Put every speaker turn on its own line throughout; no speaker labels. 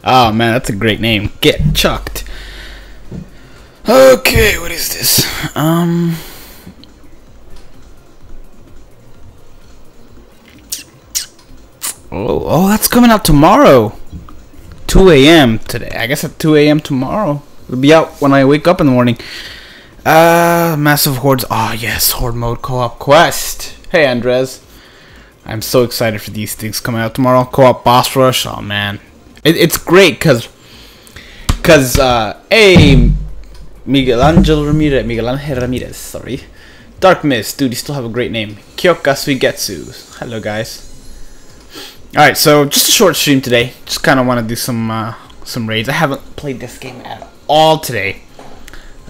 Oh man, that's a great name. Get chucked. Okay, what is this? Oh, that's coming out tomorrow. 2 a.m. today. I guess at 2 a.m. tomorrow. It'll be out when I wake up in the morning. Massive hordes. Oh yes, horde mode co-op quest. Hey Andres. I'm so excited for these things coming out tomorrow. Co-op boss rush. Oh man. It's great cause hey Miguel Angel Ramirez, sorry. Dark Mist, dude, you still have a great name. Kyoka Suigetsu. Hello guys. Alright, so just a short stream today. Just kinda wanna do some raids. I haven't played this game at all today.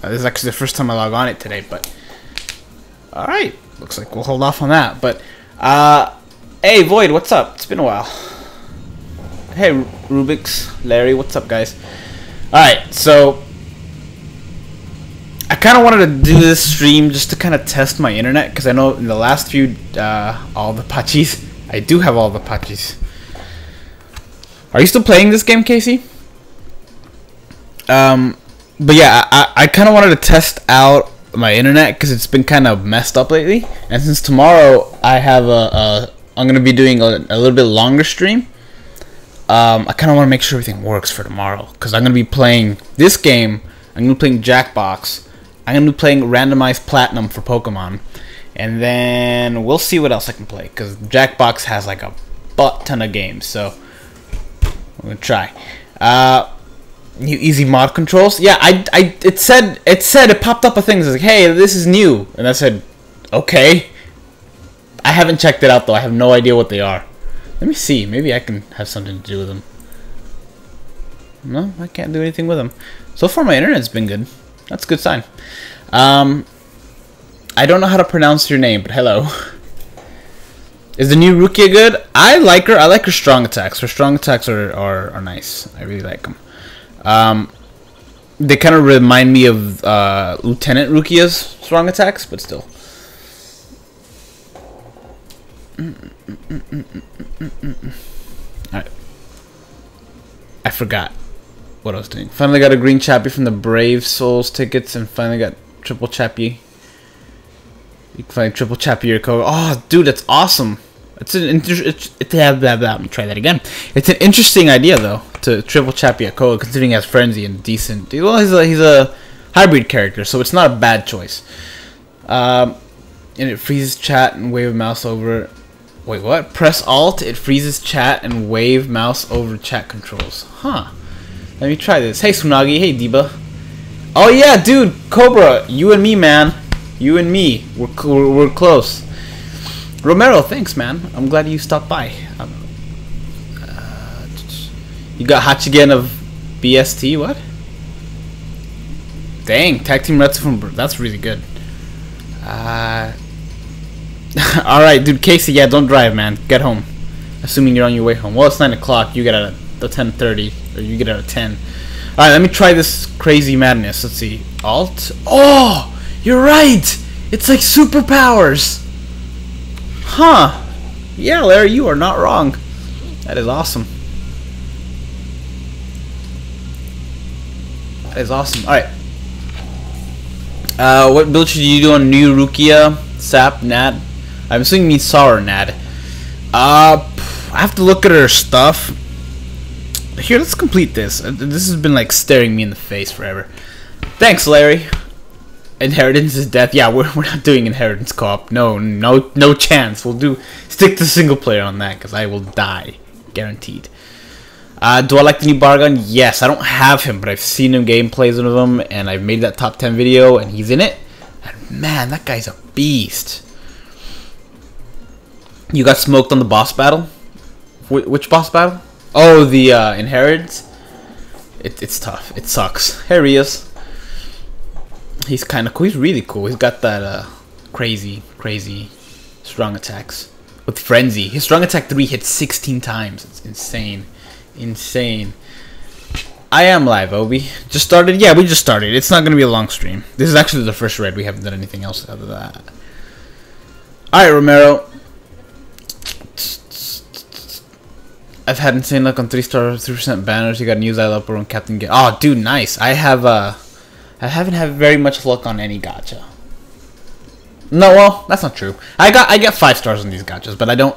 This is actually the first time I log on it today, but alright. Looks like we'll hold off on that. But hey Void, what's up? It's been a while. Hey Rubik's, Larry, what's up guys? Alright, so I kinda wanted to do this stream just to kinda test my internet, because I know in the last few all the patches, I do have all the patches. Are you still playing this game, Casey? But yeah, I kind of wanted to test out my internet because it's been kind of messed up lately. And since tomorrow I have I'm gonna be doing a little bit longer stream. I kind of want to make sure everything works for tomorrow because I'm gonna be playing this game. I'm gonna be playing Jackbox. I'm gonna be playing randomized platinum for Pokemon, and then we'll see what else I can play because Jackbox has like a butt ton of games. So I'm gonna try. New easy mod controls. Yeah, it said it popped up a thing. It's like, hey, this is new, and I said, okay. I haven't checked it out though. I have no idea what they are. Let me see. Maybe I can have something to do with them. No, I can't do anything with them. So far, my internet's been good. That's a good sign. I don't know how to pronounce your name, but hello. Is the new Rukia good? I like her. I like her strong attacks. Her strong attacks are nice. I really like them. They kind of remind me of Lieutenant Rukia's strong attacks, but still. Alright. I forgot what I was doing. Finally got a green chappy from the Brave Souls tickets, and finally got triple chappy. You can find triple chappy your code. Oh, dude, that's awesome. It's an let me try that again. It's an interesting idea though to triple chappy a Koga, considering he has frenzy and decent. Well, he's a hybrid character, so it's not a bad choice. And it freezes chat and wave mouse over. Wait, what? Press Alt. It freezes chat and wave mouse over chat controls. Huh. Let me try this. Hey Tsunagi. Hey Diba. Oh yeah, dude, Cobra. You and me, man. You and me. We're close. Romero, thanks, man. I'm glad you stopped by. You got Hachigen of BST, what? Dang, Tag Team Retsu from... That's really good. Alright, dude, Casey, yeah, don't drive, man. Get home. Assuming you're on your way home. Well, it's 9 o'clock. You get out at 10:30. Or you get out at 10. Alright, let me try this crazy madness. Let's see. Alt. Oh! You're right! It's like superpowers! Huh. Yeah, Larry, you are not wrong. That is awesome. That is awesome. Alright. What build should you do on new Rukia, Sap, Nad? I'm assuming you mean Saw or Nad. I have to look at her stuff. Here, let's complete this. This has been like staring me in the face forever. Thanks, Larry. Inheritance is death. Yeah, we're not doing inheritance co-op. No chance. We'll stick to single player on that because I will die, guaranteed. Do I like the new Bargon? Yes, I don't have him, but I've seen him gameplays of him, and I've made that top 10 video, and he's in it. And man, that guy's a beast. You got smoked on the boss battle. Which boss battle? Oh, the inheritance. It's tough. It sucks. Here he is. He's kind of cool. He's really cool. He's got that crazy strong attacks with frenzy. His strong attack 3 hits 16 times. It's insane. I am live, Obi. Just started? Yeah, we just started. It's not going to be a long stream. This is actually the first raid. We haven't done anything else other than that. Alright, Romero. I've had insane luck on 3-star 3% banners. You got news I love on Captain Get. Oh, dude, nice. I haven't had very much luck on any gacha. No, well, that's not true. I get 5 stars on these gachas, but I don't.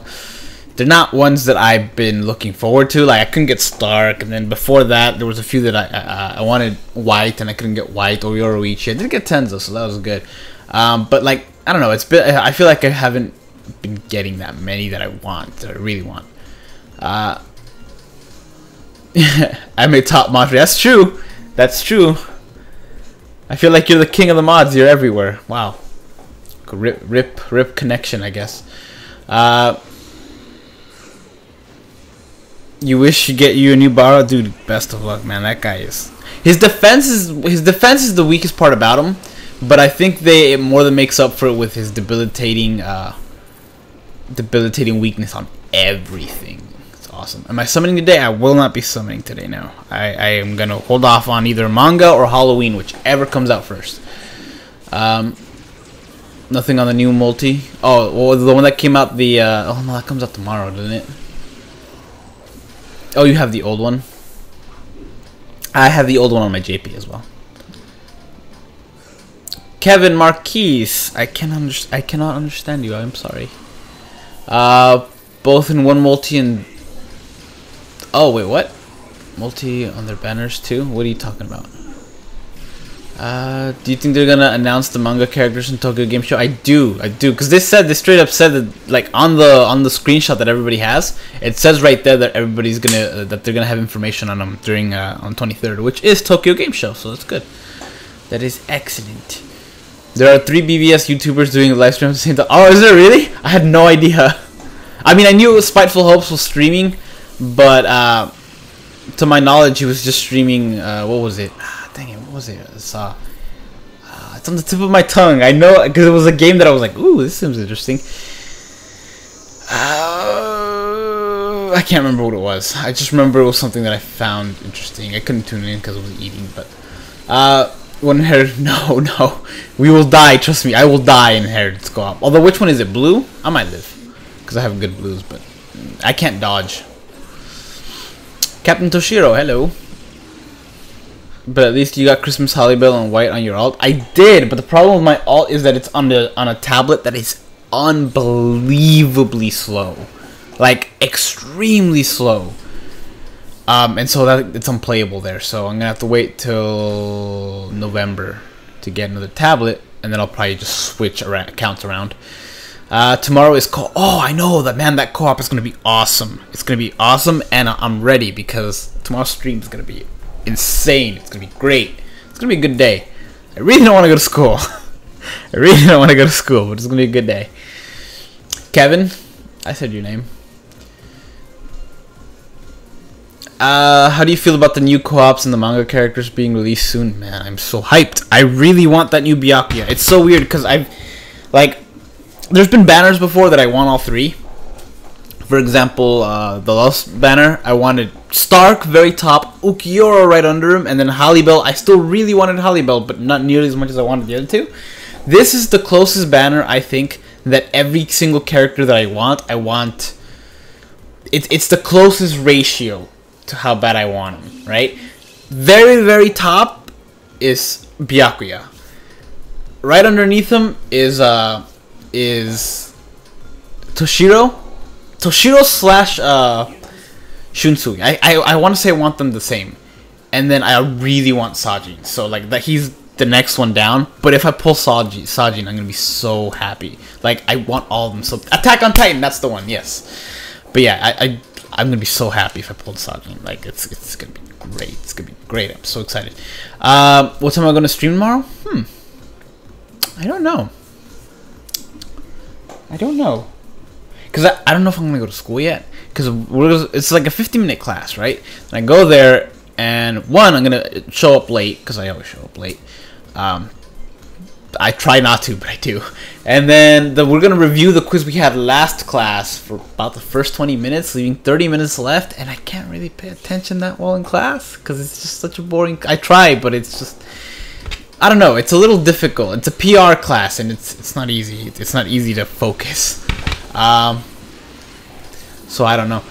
They're not ones that I've been looking forward to. Like I couldn't get Stark, and then before that there was a few that I wanted white, and I couldn't get white or Yoruichi. I did get Tenzo, so that was good. But like I don't know, it's been. I feel like I haven't been getting that many that I want, that I really want. I made top mod. That's true. That's true. I feel like you're the king of the mods. You're everywhere. Wow. Rip connection, I guess. You wish you get you a new Barra, dude. Best of luck, man. That guy is. His defense is the weakest part about him, but I think it more than makes up for it with his debilitating weakness on everything. It's awesome. Am I summoning today? I will not be summoning today. No, I am gonna hold off on either manga or Halloween, whichever comes out first. Nothing on the new multi. Oh, well, the one that came out. Oh no, that comes out tomorrow, doesn't it? Oh, you have the old one. I have the old one on my JP as well. Kevin Marquise, I cannot understand you. I'm sorry. Both in one multi and. Oh wait, what? Multi on their banners too? What are you talking about? Do you think they're gonna announce the manga characters in Tokyo Game Show? I do, because they straight up said that, like on the screenshot that everybody has, it says right there that everybody's gonna that they're gonna have information on them during on 23rd, which is Tokyo Game Show, so that's good. That is excellent. There are 3 BBS YouTubers doing a live stream at the same time. Oh, is there really? I had no idea. I mean, I knew it was Spiteful Hopes was streaming, but to my knowledge, he was just streaming. What was it? Dang it, what was it? It's on the tip of my tongue. I know, because it was a game that I was like, ooh, this seems interesting. I can't remember what it was. I just remember it was something that I found interesting. I couldn't tune in because I was eating, but when Inheritance, no, we will die. Trust me, I will die in Inheritance Co-op. Although, which one is it? Blue? I might live because I have good blues, but I can't dodge. Captain Toshiro, hello. But at least you got Christmas Holly Bell on white on your alt. I did, but the problem with my alt is that it's on a tablet that is unbelievably slow, like extremely slow. And so that it's unplayable there. So I'm gonna have to wait till November to get another tablet, and then I'll probably just switch accounts around. Tomorrow is oh, I know that, man. That co-op is gonna be awesome. It's gonna be awesome, and I'm ready because tomorrow's stream is gonna be insane. It's gonna be great. It's gonna be a good day. I really don't want to go to school. I really don't want to go to school, but it's gonna be a good day. Kevin, I said your name. How do you feel about the new co-ops and the manga characters being released soon? Man, I'm so hyped. I really want that new Byakuya. It's so weird because there's been banners before that I want all 3. For example, the Lost banner, I wanted Stark very top, Ukiyo right under him, and then Hallibel. I still really wanted Hallibel, but not nearly as much as I wanted the other 2. This is the closest banner, I think, that every single character that I want. It's the closest ratio to how bad I want him, right? Very, very top is Byakuya. Right underneath him is Toshiro. Toshiro slash Shunsui. I want to say I want them the same, and then I really want Sajin. So like that, he's the next one down. But if I pull Sajin, I'm gonna be so happy. Like I want all of them. So Attack on Titan, that's the one. Yes. But yeah, I'm gonna be so happy if I pulled Sajin. Like it's gonna be great. It's gonna be great. I'm so excited. What time am I gonna stream tomorrow? I don't know. Because I don't know if I'm gonna go to school yet. Because it's like a 50-minute class, right? And I go there, and I'm gonna show up late because I always show up late. I try not to, but I do. And then we're gonna review the quiz we had last class for about the first 20 minutes, leaving 30 minutes left. And I can't really pay attention that well in class because it's just such a boring. I try, but it's just. I don't know. It's a little difficult. It's a PR class, and it's not easy. It's not easy to focus. So I don't know.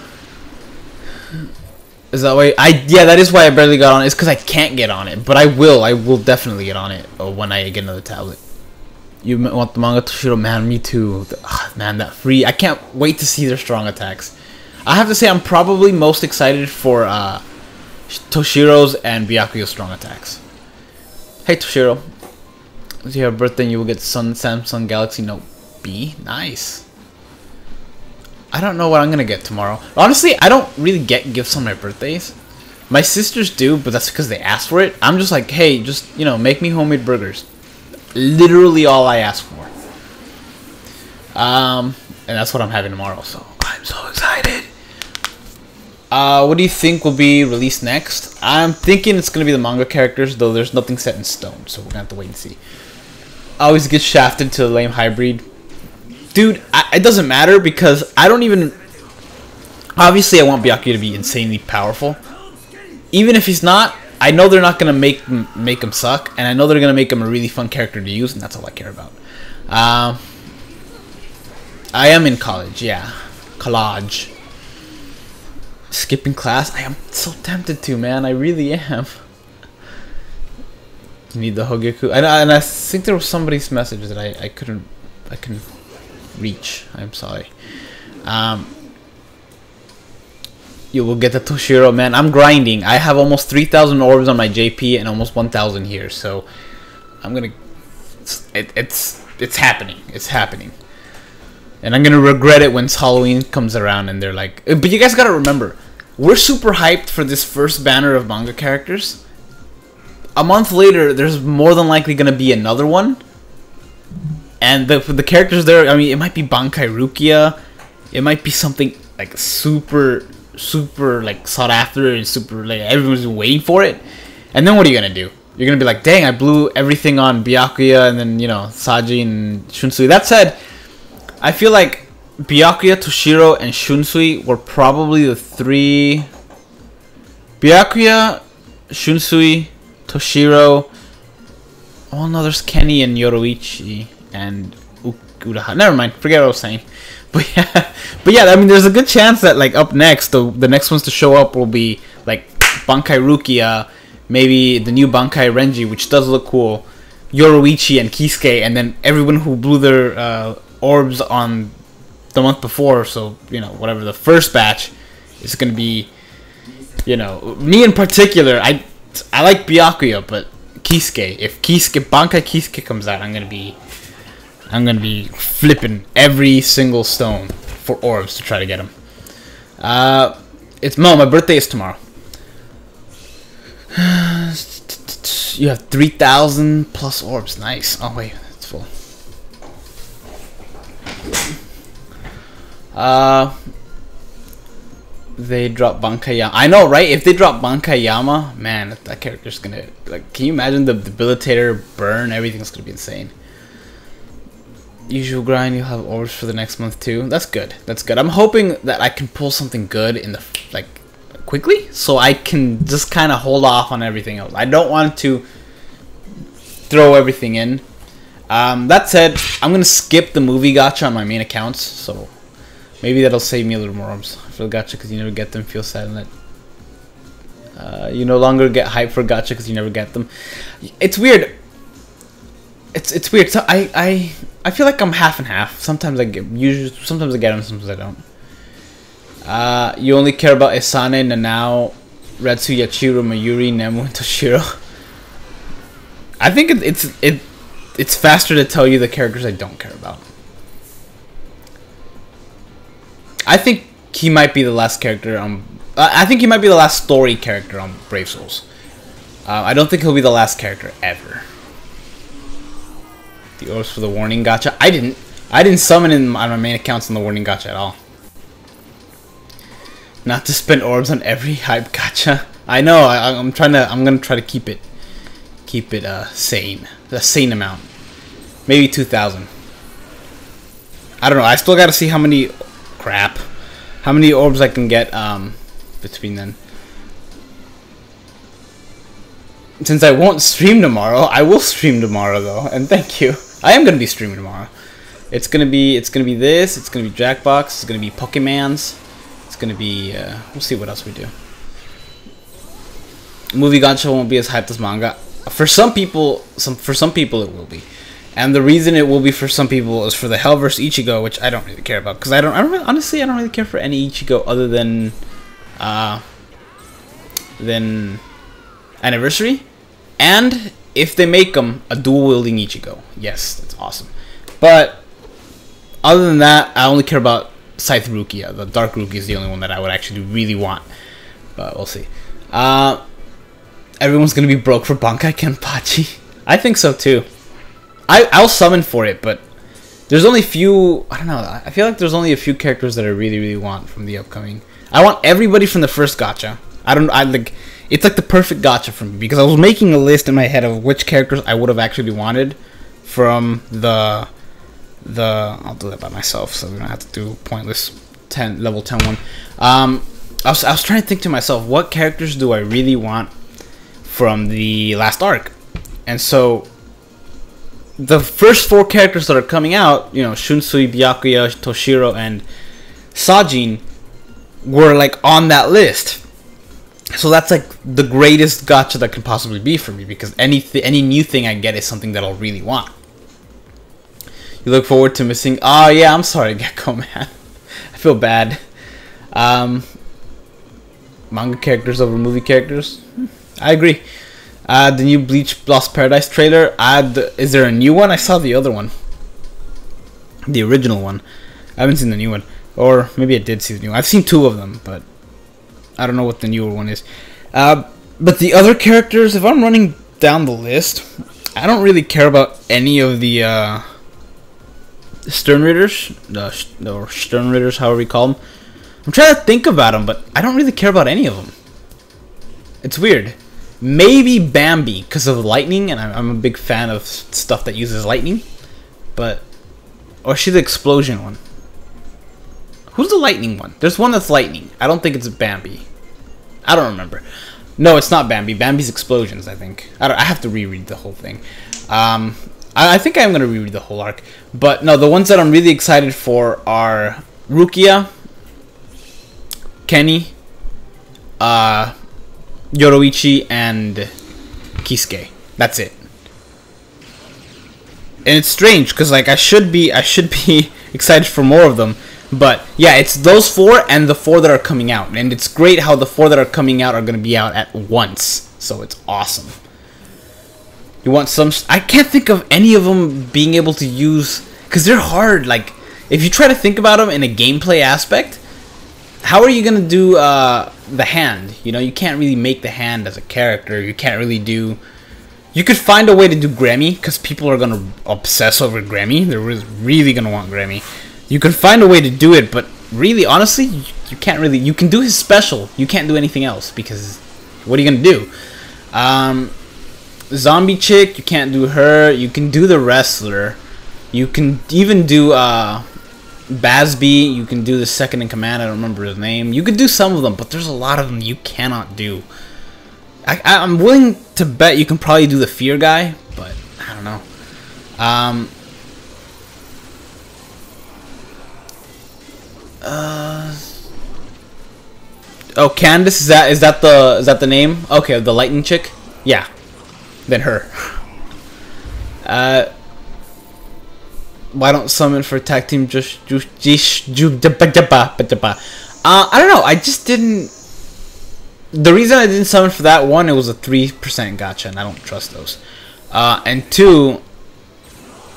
Is that why? Yeah, that is why I barely got on it. It's because I can't get on it, but I will. I will definitely get on it when I get another tablet. You want the manga Toshiro? Man, me too. Man, that free. I can't wait to see their strong attacks. I have to say, I'm probably most excited for Toshiro's and Byakuyo's strong attacks. Hey Toshiro, if you have a birthday, you will get Samsung Galaxy Note B. Nice. I don't know what I'm gonna get tomorrow. Honestly, I don't really get gifts on my birthdays. My sisters do, but that's because they ask for it. I'm just like, hey, just, you know, make me homemade burgers. Literally all I ask for. And that's what I'm having tomorrow, so I'm so excited. What do you think will be released next? I'm thinking it's gonna be the manga characters, though there's nothing set in stone, so we're gonna have to wait and see. I always get shafted to the lame hybrid. Dude, it doesn't matter because I don't even... Obviously, I want Byakuya to be insanely powerful. Even if he's not, I know they're not going to make him suck. And I know they're going to make him a really fun character to use. And that's all I care about. I am in college, yeah. College. Skipping class? I am so tempted to, man. I really am. You need the Hogeku. And I think there was somebody's message that I couldn't reach. I'm sorry. You will get the Toshiro, man. I'm grinding. I have almost 3,000 orbs on my JP and almost 1,000 here, so I'm gonna. It's happening. It's happening, and I'm gonna regret it when Halloween comes around and they're like. But you guys gotta remember, we're super hyped for this first banner of manga characters. A month later, there's more than likely gonna be another one. And the characters there, I mean, it might be Bankai Rukia, it might be something like super like sought after and super like everyone's waiting for it. And then what are you gonna do? You're gonna be like, dang, I blew everything on Byakuya and then, you know, Saji and Shunsui. That said, I feel like Byakuya, Toshiro, and Shunsui were probably the three. Byakuya, Shunsui, Toshiro. Oh no, there's Kenny and Yoroichi. And Uraha. Never mind. Forget what I was saying. But yeah. I mean, there's a good chance that like up next, the next ones to show up will be like Bankai Rukia, maybe the new Bankai Renji, which does look cool, Yoroichi and Kisuke, and then everyone who blew their orbs on the month before. So you know, whatever the first batch is gonna be. You know, me in particular, I like Byakuya, but Kisuke. If Bankai Kisuke comes out, I'm gonna be flipping every single stone for orbs to try to get him. My birthday is tomorrow. You have 3,000 plus orbs. Nice. Oh wait, it's full. They drop Bankayama. I know, right? If they drop Bankayama, man, that character's gonna like. Can you imagine the debilitator burn? Everything's gonna be insane. Usual grind. You'll have orbs for the next month too. That's good. That's good. I'm hoping that I can pull something good in the quickly, so I can just kind of hold off on everything else. I don't want to throw everything in. That said, I'm gonna skip the movie gacha on my main accounts, so maybe that'll save me a little more orbs for the gacha because you never get them. Feel sad in that. You no longer get hype for gacha because you never get them. It's weird. It's weird. So I feel like I'm half and half. Sometimes I get sometimes I get them, sometimes I don't. You only care about Isane, Nanao, Retsu, Yachiro, Mayuri, Nemu, and Toshiro. I think it's faster to tell you the characters I don't care about. I think he might be the last character on. I think he might be the last story character on Brave Souls. I don't think he'll be the last character ever. The orbs for the warning gacha. I didn't summon in on my main accounts on the warning gacha at all. Not to spend orbs on every hype gacha. I know. I'm gonna try to keep it sane. A sane amount. Maybe 2,000. I don't know. I still gotta see how many orbs I can get between then. Since I won't stream tomorrow, I will stream tomorrow though, and thank you. I am gonna be streaming tomorrow. It's gonna be this. It's gonna be Jackbox. It's gonna be Pokemans. It's gonna be. We'll see what else we do. Movie gacha won't be as hyped as manga. For some people, it will be, and the reason it will be for some people is for the Hell vs Ichigo, which I don't really care about because honestly I don't really care for any Ichigo other than Anniversary, and if they make them a dual wielding Ichigo, yes, that's awesome. But other than that, I only care about Scythe Rukia. The Dark Rukia is the only one that I would actually really want, but we'll see. Everyone's gonna be broke for Bankai Kenpachi. I think so too. I'll summon for it, but there's only few. I don't know. I feel like there's only a few characters that I really want from the upcoming. I want everybody from the first gacha. It's like the perfect gacha for me because I was making a list in my head of which characters I would have actually wanted from the. I'll do that by myself, so we don't have to do pointless level 10 one. I was trying to think to myself, what characters do I really want from the last arc? And so the first 4 characters that are coming out, you know, Shunsui, Byakuya, Toshiro, and Sajin, were like on that list. So that's like the greatest gacha that can possibly be for me because any new thing I get is something that I'll really want. You look forward to missing. Oh yeah, I'm sorry, Gecko man. I feel bad. Manga characters over movie characters. I agree. The new Bleach Lost Paradise trailer. Is there a new one? I saw the other one, the original one. I haven't seen the new one, or maybe I did see the new one. I've seen 2 of them, but I don't know what the newer one is. But the other characters, if I'm running down the list, I don't really care about any of the Stern Ritters, or Stern Ritters, however you call them. I'm trying to think about them, but I don't really care about any of them. It's weird. Maybe Bambi, because of lightning, and I'm a big fan of stuff that uses lightning. But, or she's the explosion one. Who's the lightning one? There's one that's lightning. I don't think it's Bambi. I don't remember. No, it's not Bambi. Bambi's explosions, I think. I have to reread the whole thing. I think I'm going to reread the whole arc. But no, the ones that I'm really excited for are Rukia, Kenny, Yoroichi, and Kisuke. That's it. And it's strange because like I should be excited for more of them, but yeah, it's those 4 and the 4 that are coming out, and it's great how the 4 that are coming out are going to be out at once. So it's awesome. You want some? I can't think of any of them being able to use because they're hard. Like if you try to think about them in a gameplay aspect, how are you gonna do the hand? You know, you can't really make the hand as a character. You can't really do. You could find a way to do Grammy because people are gonna obsess over Grammy. They're really gonna want Grammy. You can find a way to do it, but really, honestly, you can't really. You can do his special. You can't do anything else because what are you gonna do? Zombie chick, you can't do her. You can do the wrestler. You can even do Basby. You can do the second in command. I don't remember his name. You could do some of them, but there's a lot of them you cannot do. I'm willing to bet you can probably do the fear guy, but I don't know. Oh, Candace, is that the name? Okay, the lightning chick. Yeah. Than her. Why don't summon for tag team I don't know. I just didn't. The reason I didn't summon for that, one, it was a 3% gacha, and I don't trust those. And 2,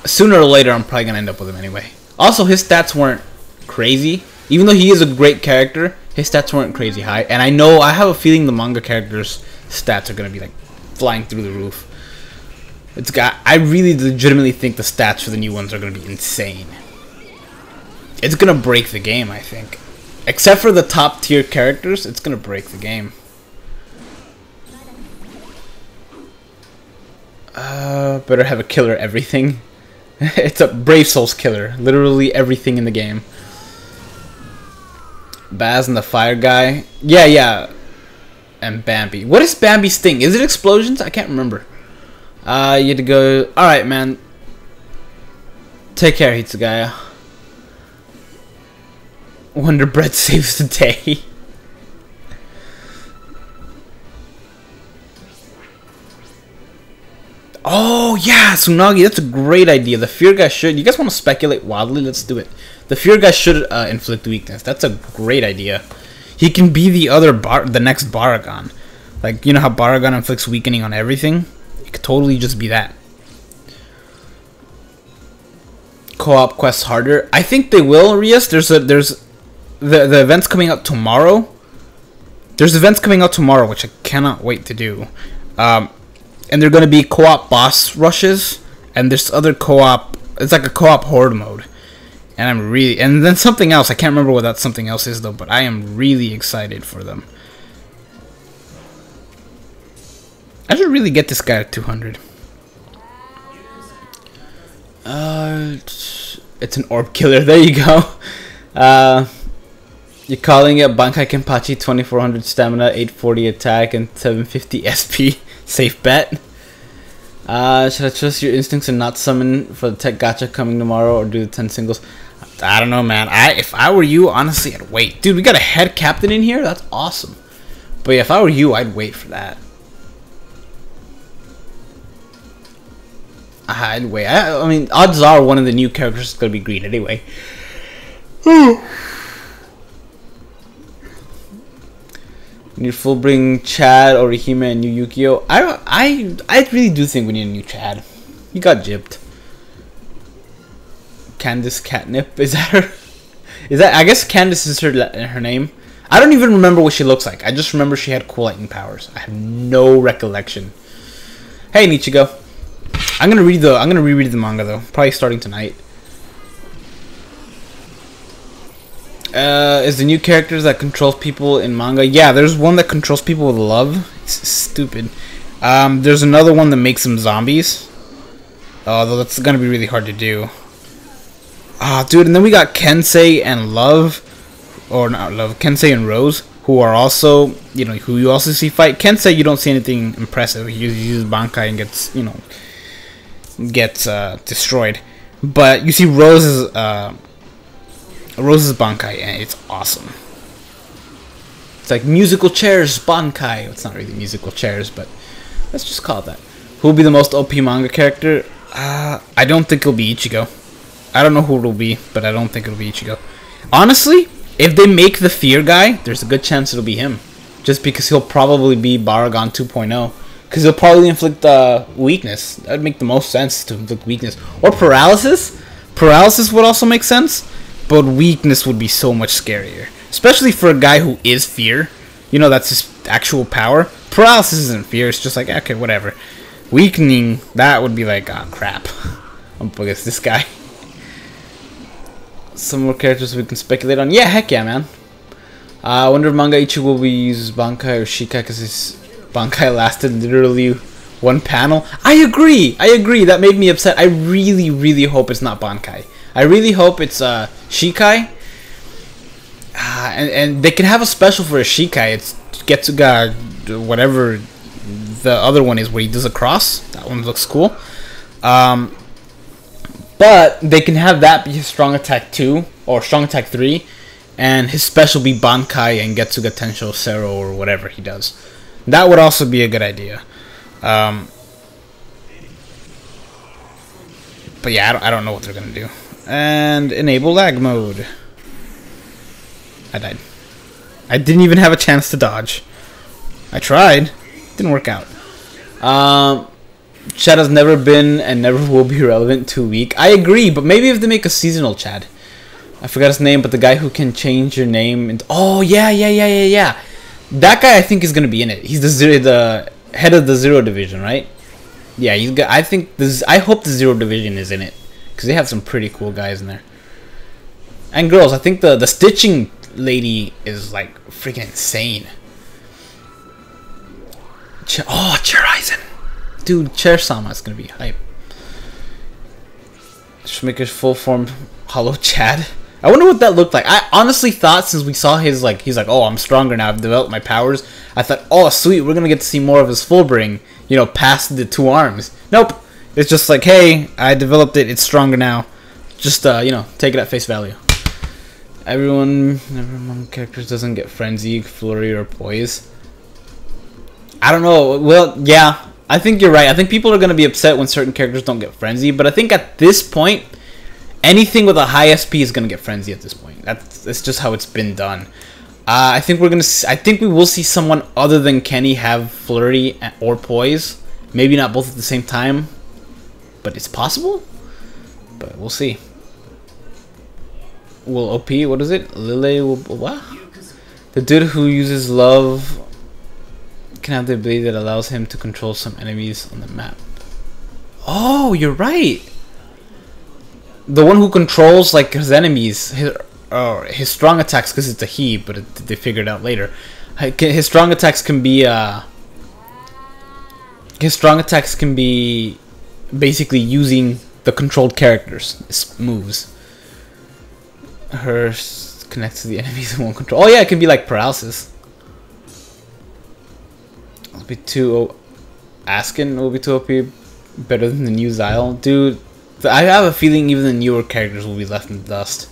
sooner or later, I'm probably gonna end up with him anyway. Also, his stats weren't crazy, even though he is a great character. His stats weren't crazy high, and I have a feeling the manga characters' stats are gonna be like flying through the roof. I really legitimately think the stats for the new ones are going to be insane. It's going to break the game, I think. Except for the top tier characters, it's going to break the game. Better have a killer everything. It's a Brave Souls killer. Literally everything in the game. Baz and the fire guy. Yeah. And Bambi. What is Bambi's thing? Is it explosions? I can't remember. You had to go. Alright, man. Take care, Hitsugaya. Wonder Bread saves the day. Oh yeah, Tsunagi, that's a great idea. The fear guy should. You guys want to speculate wildly? Let's do it. The fear guy should inflict weakness. That's a great idea. He can be the next Baragon. Like, you know how Baragon inflicts weakening on everything? It could totally just be that. Co-op quests harder. I think they will, Rias. There's the events coming out tomorrow. There's events coming out tomorrow, which I cannot wait to do. And they're going to be co-op boss rushes, and there's other co-op. It's like a co-op horde mode, and then something else. I can't remember what that something else is though, but I am really excited for them. I should really get this guy at 200. It's an orb killer. There you go. You're calling it Bankai Kenpachi, 2400 stamina, 840 attack, and 750 SP. Safe bet. Should I trust your instincts and not summon for the tech gacha coming tomorrow, or do the 10 singles? I don't know, man. If I were you, honestly, I'd wait. Dude, we got a head captain in here? That's awesome. But yeah, if I were you, I'd wait for that. I'd wait. I mean, odds are one of the new characters is going to be green anyway. Need full bring Chad, Orihime, and new Yukio. I really do think we need a new Chad. He got gypped. Candace Catnip, is that her? Is that? I guess Candace is her name. I don't even remember what she looks like. I just remember she had cool lightning powers. I have no recollection. Hey Nichigo, I'm gonna reread the manga though. Probably starting tonight. Is the new characters that controls people in manga? Yeah, there's one that controls people with love. It's stupid. There's another one that makes them zombies. Although that's gonna be really hard to do. Dude, and then we got Kensei and Love, or not Love, Kensei and Rose, who are also, who you also see fight. Kensei, you don't see anything impressive. He uses Bankai and gets destroyed. But you see Rose's Bankai, and it's awesome. It's like musical chairs Bankai. It's not really musical chairs, but let's just call it that. Who will be the most OP manga character? I don't think it'll be Ichigo. I don't know who it'll be, but I don't think it'll be Ichigo. Honestly, if they make the fear guy, there's a good chance it'll be him. Just because he'll probably be Baragon 2.0. Because he'll probably inflict weakness. That would make the most sense to inflict weakness. Or paralysis. Paralysis would also make sense. But weakness would be so much scarier. Especially for a guy who is fear. That's his actual power. Paralysis isn't fear. It's just like, okay, whatever. Weakening, that would be like, oh, crap. I'm up against this guy. Some more characters we can speculate on. Yeah, heck yeah, man. I wonder if Manga Ichigo will use Bankai or Shikai, because his Bankai lasted literally one panel. I agree. That made me upset. I really, really hope it's not Bankai. I really hope it's Shikai. And they can have a special for a Shikai. It's Getsuga, whatever the other one is, where he does a cross. That one looks cool. But they can have that be his strong attack 2 or strong attack 3, and his special be Bankai and Getsuga Tensho Sero or whatever he does. That would also be a good idea. But yeah, I don't know what they're gonna do. And enable lag mode. I died. I didn't even have a chance to dodge. I tried. Didn't work out. Chad has never been and never will be relevant 2 week. I agree, but maybe if they make a seasonal Chad. I forgot his name, but the guy who can change your name. And oh yeah. That guy I think is gonna be in it. He's the head of the Zero Division, right? Yeah, he's got. I hope the Zero Division is in it, because they have some pretty cool guys in there. And girls, I think the stitching lady is like freaking insane. Chair-Aizen. Dude, Chair-sama is gonna be hype. Should make a full form Hollow Chad. I wonder what that looked like. I honestly thought, since we saw his he's like, oh, I'm stronger now, I've developed my powers. I thought, oh sweet, we're gonna get to see more of his full bring, past the 2 arms. Nope. It's just like, hey, I developed it, it's stronger now. Just take it at face value. Everyone among characters doesn't get frenzy, flurry, or poise. I don't know. Well, yeah, I think you're right. I think people are gonna be upset when certain characters don't get frenzy, but I think at this point, anything with a high SP is gonna get frenzy at this point. That's just how it's been done. I think I think we will see someone other than Kenny have flurry or poise. Maybe not both at the same time, but it's possible. But we'll see. Will OP? What is it? Lily will what? The dude who uses love can have the ability that allows him to control some enemies on the map. Oh, you're right. The one who controls like his enemies, his strong attacks, because it's a he, but they figured out later. His strong attacks can be basically using the controlled characters' moves. Hers connects to the enemies and won't control. Oh yeah, it can be like paralysis. It'll be too Askin will be too OP, better than the new Xyle. Dude, I have a feeling even the newer characters will be left in the dust.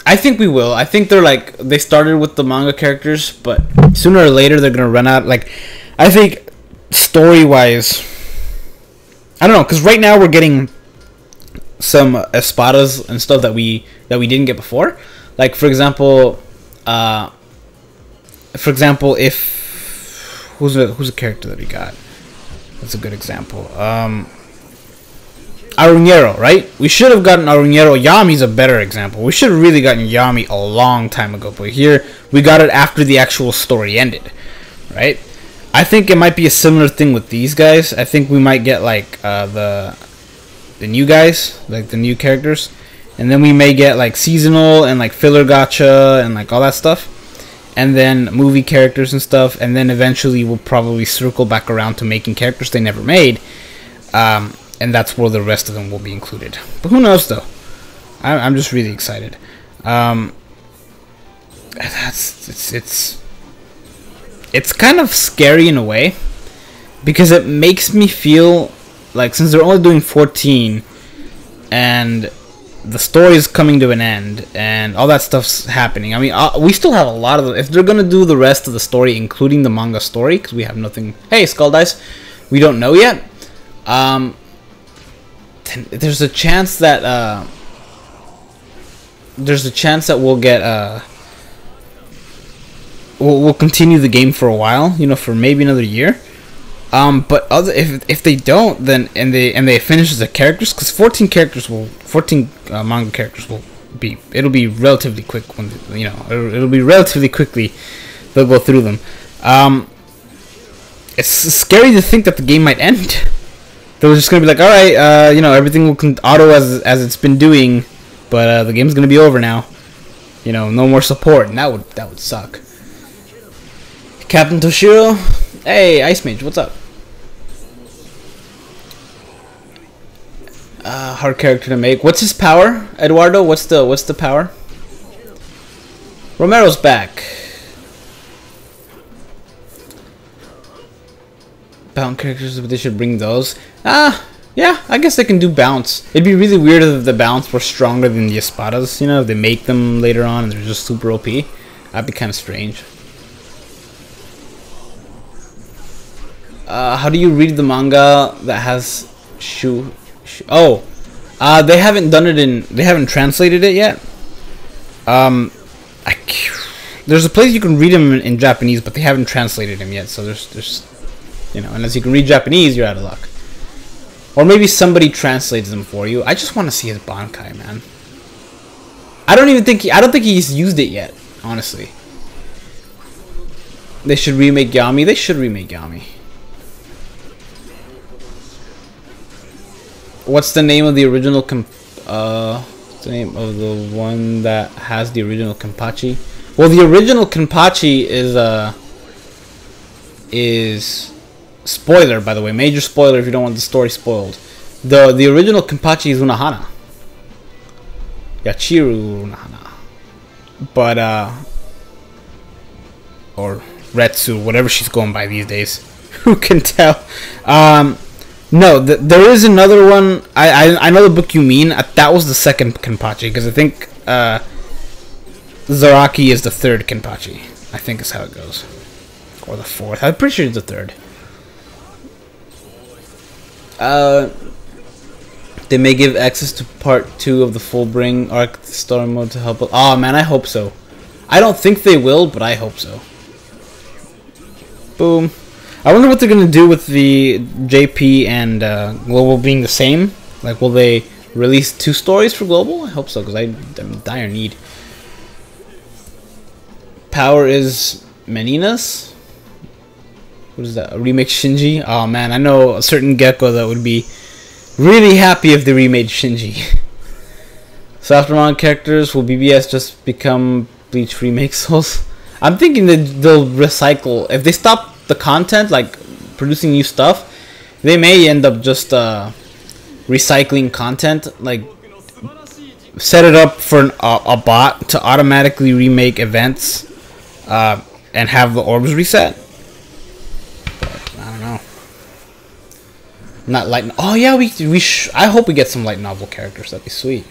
I think we will. I think they started with the manga characters, but sooner or later they're gonna run out. Like, I think story-wise, I don't know, because right now we're getting some espadas and stuff that we didn't get before. Like for example, if who's a character that we got? That's a good example. Aruñero, right? We should have gotten Aruñero. Yami's a better example. We should have really gotten Yami a long time ago, but here we got it after the actual story ended, right? I think it might be a similar thing with these guys. I think we might get like the new guys, like the new characters, and then we may get like seasonal and like filler gacha and like all that stuff, and then movie characters and stuff, and then eventually we'll probably circle back around to making characters they never made, and that's where the rest of them will be included. But who knows though? I'm just really excited. It's kind of scary in a way, because it makes me feel like, since they're only doing 14 and the story is coming to an end and all that stuff's happening, I mean, we still have a lot of the, if they're gonna do the rest of the story including the manga story, because we have nothing, hey Skull Dice, we don't know yet, there's a chance that we'll get we'll continue the game for a while, you know, for maybe another year. But if they don't, then and they finish the characters, because 14 manga characters will be, it'll be relatively quick when, you know, it'll be relatively quickly they'll go through them. It's scary to think that the game might end. They're just gonna be like, all right, you know, everything will auto as it's been doing, but the game's gonna be over now. You know, no more support, and that would suck. Captain Toshiro, hey, Ice Mage, what's up? Hard character to make. What's his power, Eduardo? What's the power? Romero's back. Bounce characters, but they should bring those. Yeah, I guess they can do bounce. It'd be really weird if the bounce were stronger than the espadas. You know, if they make them later on and they're just super OP. That'd be kind of strange. How do you read the manga that has oh, they haven't done it in, they haven't translated it yet. There's a place you can read them in Japanese, but they haven't translated them yet. So there's, you know, unless you can read Japanese, you're out of luck. Or maybe somebody translates them for you. I just want to see his Bankai, man. I don't think he's used it yet, honestly. They should remake Yami. They should remake Yami. What's the name of the original what's the name of the one that has the original Kenpachi? Well, the original Kenpachi is spoiler, by the way, major spoiler if you don't want the story spoiled. The original Kenpachi is Unohana. Yachiru Unohana. But or Retsu, whatever she's going by these days. Who can tell? No, there is another one. I know the book you mean. That was the second Kenpachi, because I think Zaraki is the third Kenpachi. I think is how it goes. Or the fourth. I'm pretty sure it's the third. They may give access to part 2 of the Fullbring Arc Story Mode to help. Oh man, I hope so. I don't think they will, but I hope so. Boom. I wonder what they're gonna do with the JP and Global being the same. Like, will they release 2 stories for Global? I hope so, because I'm in dire need. Power is Menina's. What is that? A remake Shinji? Oh man, I know a certain gecko that would be really happy if they remade Shinji. So after manga characters, will BBS just become Bleach Remake Souls? I'm thinking that they'll recycle. If they stop the content, like producing new stuff, they may end up just recycling content. Like, set it up for a bot to automatically remake events and have the orbs reset. I don't know. Not light. Oh yeah, I hope we get some light novel characters. That'd be sweet.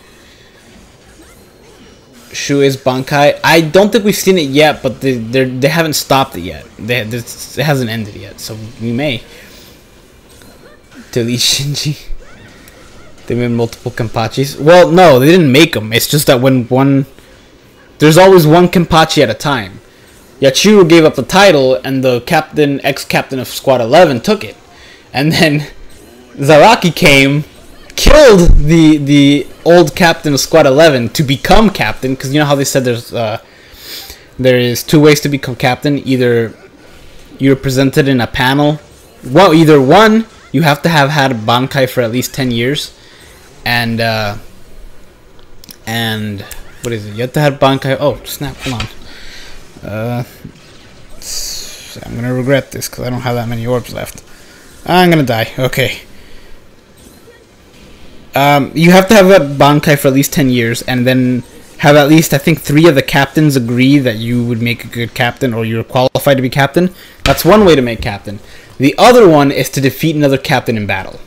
Shu is Bankai. I don't think we've seen it yet, but they haven't stopped it yet. It hasn't ended yet, so we may delete Shinji. They made multiple Kenpachis. Well, no, they didn't make them. It's just that there's always one Kenpachi at a time. Yachiru gave up the title, and the ex-captain of Squad 11 took it, and then Zaraki came, killed the old captain of Squad 11 to become captain, because you know how they said there is 2 ways to become captain. Either you're presented in a panel. Well, either one, you have to have had a Bankai for at least 10 years, and what is it? You have to have Bankai. Oh snap! Hold on. I'm gonna regret this because I don't have that many orbs left. I'm gonna die. Okay. You have to have that Bankai for at least 10 years, and then have at least, I think, 3 of the captains agree that you would make a good captain, or you're qualified to be captain. That's one way to make captain. The other one is to defeat another captain in battle.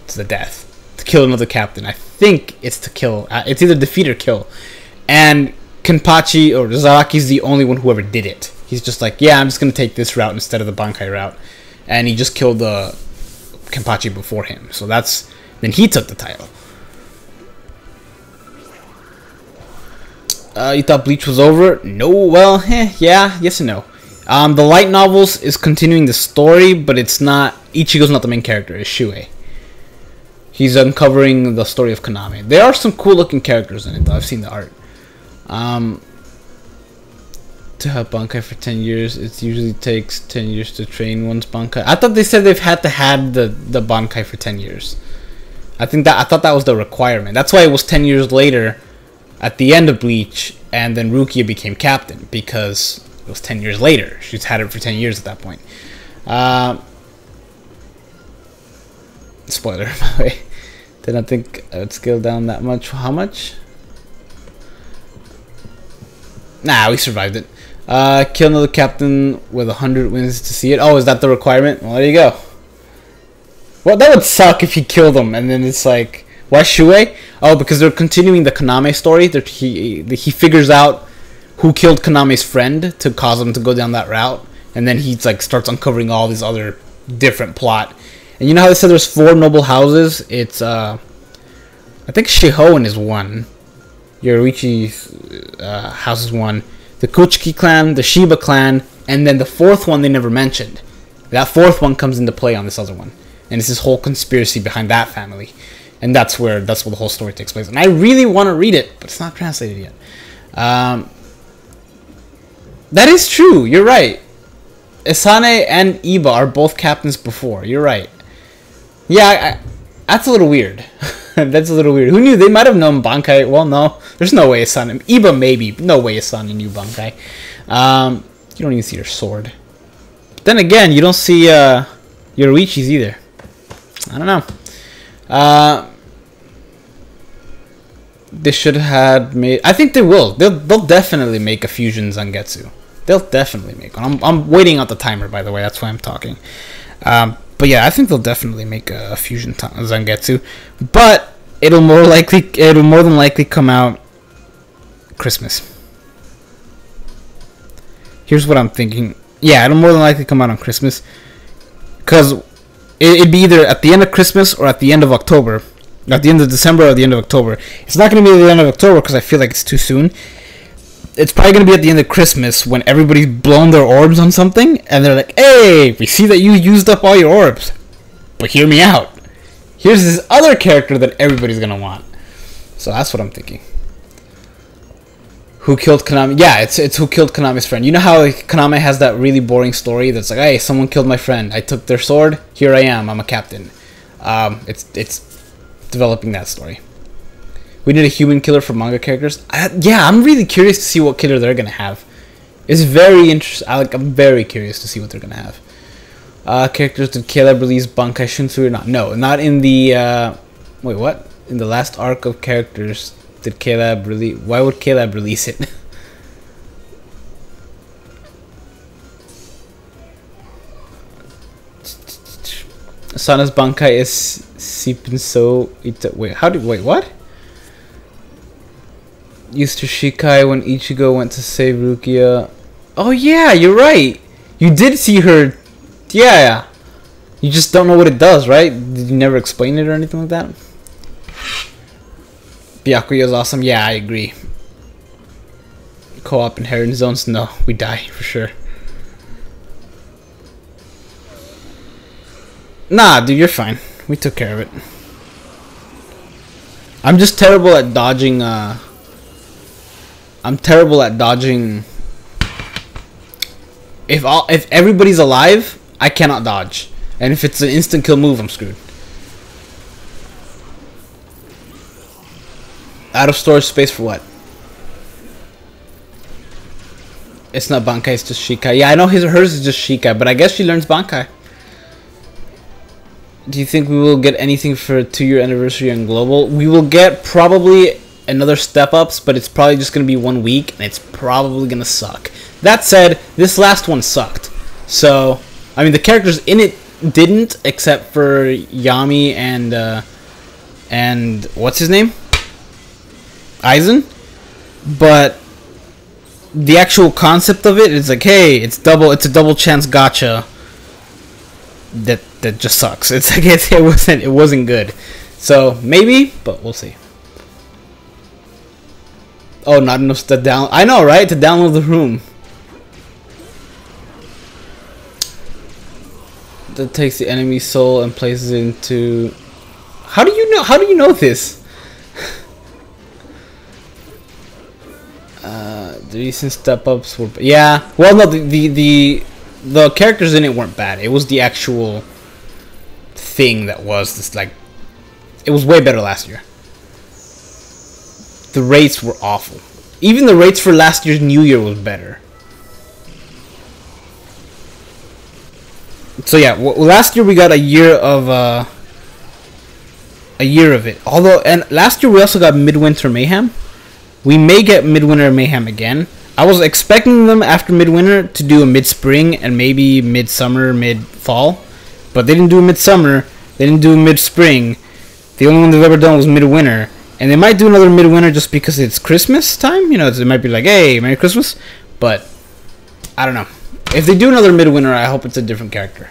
It's the death. To kill another captain. I think it's to kill. It's either defeat or kill. And Kenpachi, or Zaraki's the only one who ever did it. He's just like, yeah, I'm just going to take this route instead of the Bankai route. And he just killed the Kenpachi before him. So that's... Then he took the title. You thought Bleach was over? No, well, yeah, yes and no. The light novels is continuing the story, but it's not... Ichigo's not the main character, it's Shuei. He's uncovering the story of Konami. There are some cool looking characters in it, though. I've seen the art. To have Bankai for 10 years, it usually takes 10 years to train one's Bankai. I thought they said they've had to have the Bankai for 10 years. I thought that was the requirement. That's why it was 10 years later at the end of Bleach, and then Rukia became captain, because it was 10 years later. She's had it for 10 years at that point. Spoiler, by the way. Didn't think I would scale down that much. How much? Nah, we survived it. Kill another captain with 100 wins to see it. Oh, is that the requirement? Well, there you go. Well, that would suck if he killed him, and then it's like, why Shuei? Oh, because they're continuing the Kaname story. He figures out who killed Kaname's friend to cause him to go down that route, and then he like starts uncovering all these other different plot. And you know how they said there's 4 noble houses? It's I think Shihoin is one. Yoruichi's house is one. The Kuchiki clan, the Shiba clan, and then the 4th one they never mentioned. That 4th one comes into play on this other one. And it's this whole conspiracy behind that family. And that's where the whole story takes place. And I really want to read it, but it's not translated yet. That is true. You're right. Isane and Iba are both captains before. You're right. Yeah, that's a little weird. That's a little weird. Who knew? They might have known Bankai. Well, no. There's no way Isane... Iba maybe. No way Isane knew Bankai. You don't even see her sword. But then again, you don't see Yoruichi's either. I don't know. They should have made... I think they will. They'll definitely make a Fusion Zangetsu. They'll definitely make one. I'm waiting out the timer, by the way. That's why I'm talking. But yeah, I think they'll definitely make a fusion Zangetsu, but it'll more than likely come out Christmas. Here's what I'm thinking. Yeah, it'll more than likely come out on Christmas, because it'd be either at the end of Christmas or at the end of October, at the end of December or the end of October. It's not going to be at the end of October because I feel like it's too soon. It's probably going to be at the end of Christmas when everybody's blown their orbs on something, and they're like, hey, we see that you used up all your orbs, but hear me out. Here's this other character that everybody's going to want. So that's what I'm thinking. Who killed Konami? Yeah, it's Who Killed Konami's Friend. You know how Konami has that really boring story that's like, hey, someone killed my friend. I took their sword. Here I am. I'm a captain. It's developing that story. We need a human killer for manga characters. Yeah, I'm really curious to see what killer they're gonna have. It's very interesting. I'm very curious to see what they're gonna have. Characters, did Caleb release Bankai Shunsui or not? No, not in the. Wait, what? In the last arc of characters, did Caleb release? Why would Caleb release it? Sana's Bankai is Sipinso. Wait, what? Used to Shikai when Ichigo went to save Rukia. Oh yeah, you're right. You did see her. Yeah. You just don't know what it does, right? Did you never explain it or anything like that? Byakuya is awesome. Yeah, I agree. Co-op in Heron Zones. No, we die for sure. Nah, dude, you're fine. We took care of it. I'm just terrible at dodging. I'm terrible at dodging. If everybody's alive, I cannot dodge, and if it's an instant kill move, I'm screwed. Out of storage space for what? It's not Bankai, it's just Shikai. Yeah, I know hers is just Shikai, but I guess she learns Bankai. Do you think we will get anything for a 2-year anniversary on Global? We will get probably another step ups, but it's probably just going to be 1 week, and it's probably going to suck. That said, this last one sucked. So, I mean, the characters in it didn't, except for Yami and what's his name? Aizen. But the actual concept of it is like, hey, it's a double chance gacha. That just sucks. It's like it wasn't good. So maybe, but we'll see. Oh, not enough to down. I know, right? To download the room. That takes the enemy's soul and places it into. How do you know? How do you know this? The recent step ups were. Yeah. Well, no. The characters in it weren't bad. It was the actual thing that was this, like, it was way better last year. The rates were awful. Even the rates for last year's New Year was better. So yeah, last year we got a year of it. Although, and last year we also got Midwinter Mayhem. We may get Midwinter Mayhem again. I was expecting them after Midwinter to do a mid-spring and maybe mid-summer, mid-fall. But they didn't do midsummer. They didn't do mid-spring. The only one they've ever done was midwinter. And they might do another midwinter just because it's Christmas time. You know, it might be like, hey, Merry Christmas. But, I don't know. If they do another midwinter, I hope it's a different character.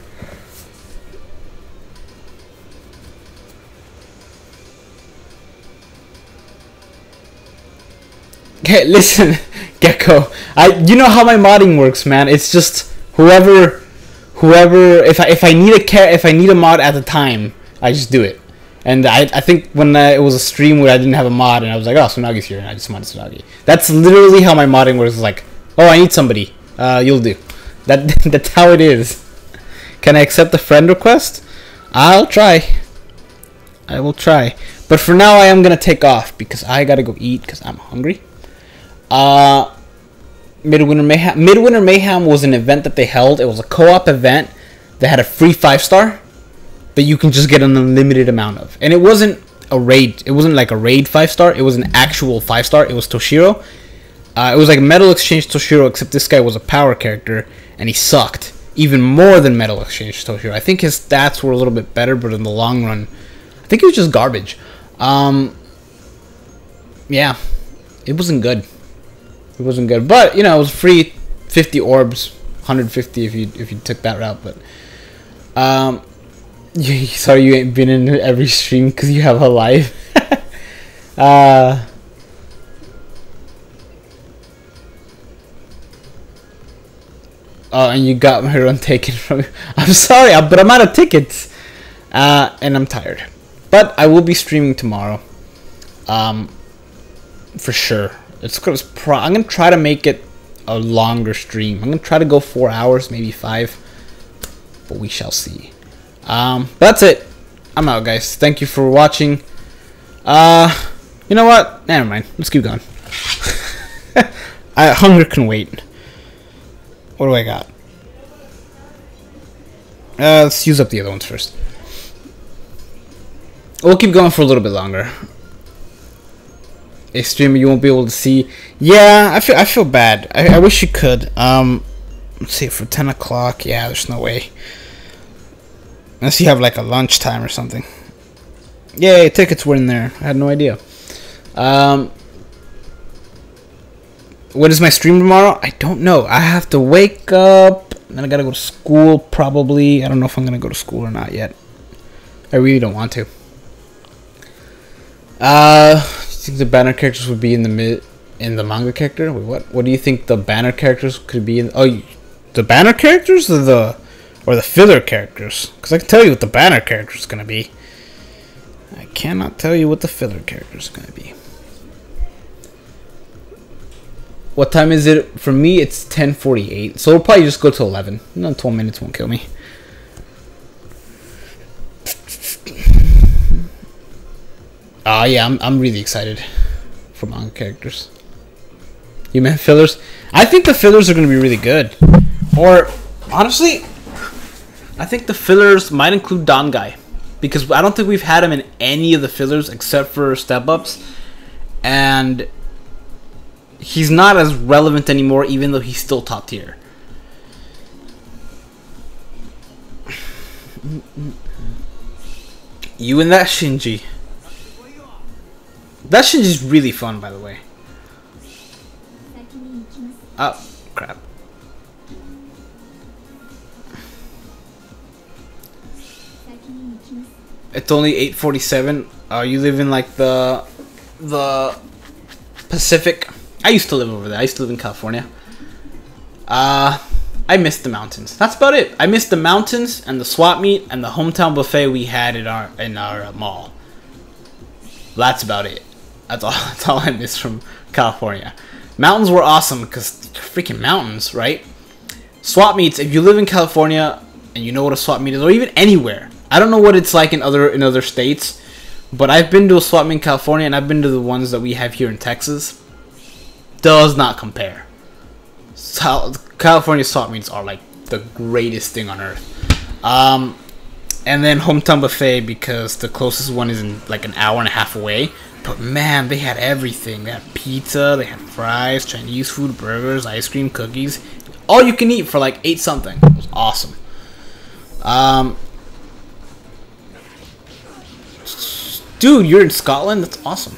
Okay, listen, Gecko. You know how my modding works, man. It's just whoever. If I need a mod at the time, I just do it. And I think when it was a stream where I didn't have a mod, and I was like, oh, Tsunagi's here, and I just modded Tsunagi. That's literally how my modding works. It's like, oh, I need somebody. You'll do. That's how it is. Can I accept a friend request? I'll try. I will try. But for now, I am gonna take off because I gotta go eat because I'm hungry. Midwinter Mayhem. Midwinter Mayhem was an event that they held. It was a co-op event that had a free 5-star that you can just get an unlimited amount of. And it wasn't a raid. It wasn't like a raid 5-star. It was an actual 5-star. It was Toshiro. It was like Metal Exchange Toshiro, except this guy was a power character and he sucked. even more than Metal Exchange Toshiro. I think his stats were a little bit better, but in the long run, I think it was just garbage. Yeah, it wasn't good. It wasn't good, but you know, it was free 50 orbs, 150 if you took that route. But sorry you ain't been in every stream because you have a life. Oh, and you got my run taken from me. I'm sorry, but I'm out of tickets, and I'm tired. But I will be streaming tomorrow, for sure. I'm gonna try to make it a longer stream. I'm gonna try to go 4 hours, maybe 5, but we shall see. That's it. I'm out, guys. Thank you for watching. You know what? Never mind. Let's keep going. Hunger can wait. What do I got? Let's use up the other ones first. We'll keep going for a little bit longer. A streamer you won't be able to see. Yeah, I feel bad. I wish you could. Let's see, for 10 o'clock. Yeah, there's no way. Unless you have like a lunchtime or something. Yay, tickets were in there. I had no idea. When is my stream tomorrow? I don't know. I have to wake up. Then I gotta go to school probably. I don't know if I'm gonna go to school or not yet. I really don't want to. Do you think the banner characters would be in the manga character? Wait, what? What do you think the banner characters could be in? Oh, the banner characters or the filler characters? Because I can tell you what the banner character is gonna be. I cannot tell you what the filler character is gonna be. What time is it? For me, it's 10:48. So we'll probably just go to 11. No, 12 minutes won't kill me. Yeah, I'm really excited for manga characters. You meant fillers? I think the fillers are going to be really good. Or, honestly, I think the fillers might include Don Guy. Because I don't think we've had him in any of the fillers except for Step Ups. And he's not as relevant anymore, even though he's still top tier. You and that Shinji. That Shinji's really fun, by the way. Oh, crap. It's only 8:47. You live in like the Pacific. I used to live over there. I used to live in California. I missed the mountains. That's about it. I missed the mountains and the swap meet and the hometown buffet we had in our mall. That's about it. That's all I missed from California. Mountains were awesome because freaking mountains, right? Swap meets. If you live in California and you know what a swap meet is, or even anywhere, I don't know what it's like in other states, but I've been to a swap meet in California and I've been to the ones that we have here in Texas. Does not compare. California swap meets are like the greatest thing on earth. And then hometown buffet because the closest one is in like an hour and a half away. But man, they had everything. They had pizza, they had fries, Chinese food, burgers, ice cream, cookies. All you can eat for like 8 something. It was awesome. Dude, you're in Scotland? That's awesome.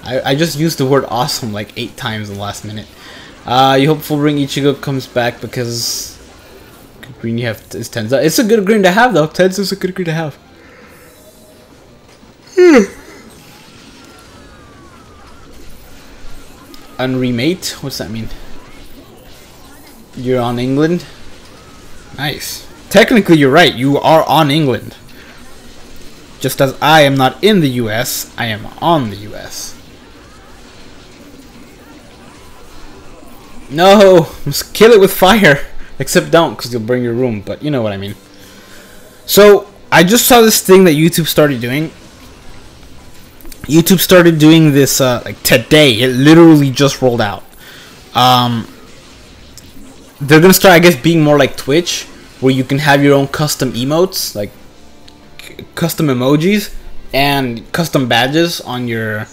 I just used the word awesome like 8 times in the last minute. You hope Full Ring Ichigo comes back because good green you have is Tenza. It's a good green to have though. Tenza's a good green to have. Unremate? What's that mean? You're on England? Nice. Technically you're right. You are on England. Just as I am not in the US, I am on the US. No! Just kill it with fire! Except don't, because you'll burn your room, but you know what I mean. So, I just saw this thing that YouTube started doing. YouTube started doing this, like, today. It literally just rolled out. They're gonna start, I guess, being more like Twitch, where you can have your own custom emotes, like, custom emojis, and custom badges on your...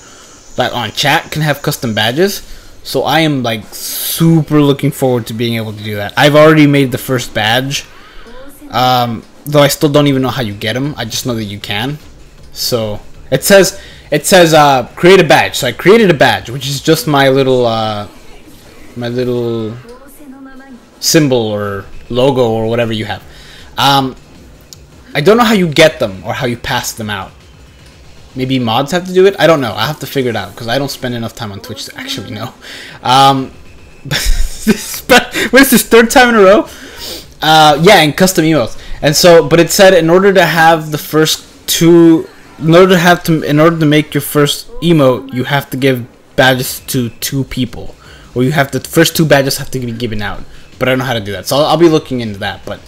Like, on chat can have custom badges.
So I am like super looking forward to being able to do that. I've already made the first badge, though I still don't even know how you get them. I just know that you can. So it says create a badge. So I created a badge, which is just my little symbol or logo or whatever you have. I don't know how you get them or how you pass them out. Maybe mods have to do it? I don't know. I have to figure it out because I don't spend enough time on Twitch to actually know. What is this, third time in a row? Yeah, and custom emails. And so, but it said in order to have the first two, in order to make your first emote, you have to give badges to 2 people, or you have to, the first 2 badges have to be given out. But I don't know how to do that, so I'll be looking into that. But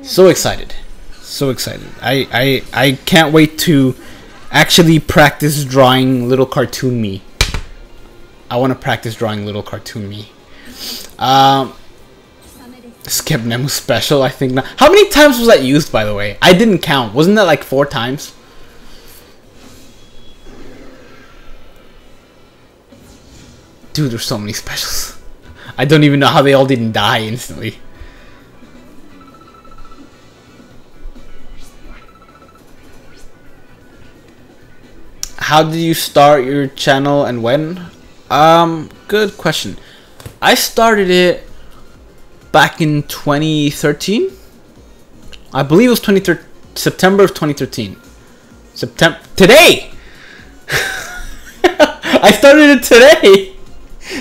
so excited, so excited! I can't wait to actually practice drawing little cartoon me. I want to practice drawing little cartoon me. Skip Nemu special, I think not. How many times was that used, by the way? I didn't count. Wasn't that like 4 times? Dude, there's so many specials. I don't even know how they all didn't die instantly. How did you start your channel and when? Good question. I started it back in 2013. I believe it was September of 2013. Today! I started it today!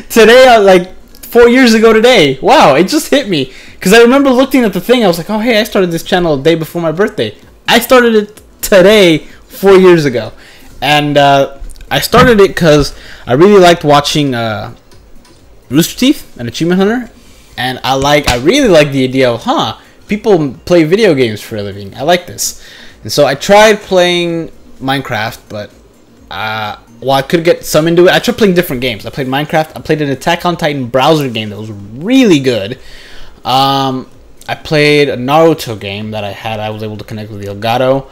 Today, like 4 years ago today. Wow, it just hit me. Because I remember looking at the thing, I was like, oh hey, I started this channel a day before my birthday. I started it today, 4 years ago. And I started it because I really liked watching Rooster Teeth and Achievement Hunter, and I really like the idea of people play video games for a living. I like this, and so I tried playing Minecraft, but while I could get some into it, I tried playing different games. I played Minecraft. I played an Attack on Titan browser game that was really good. I played a Naruto game that I was able to connect with Elgato.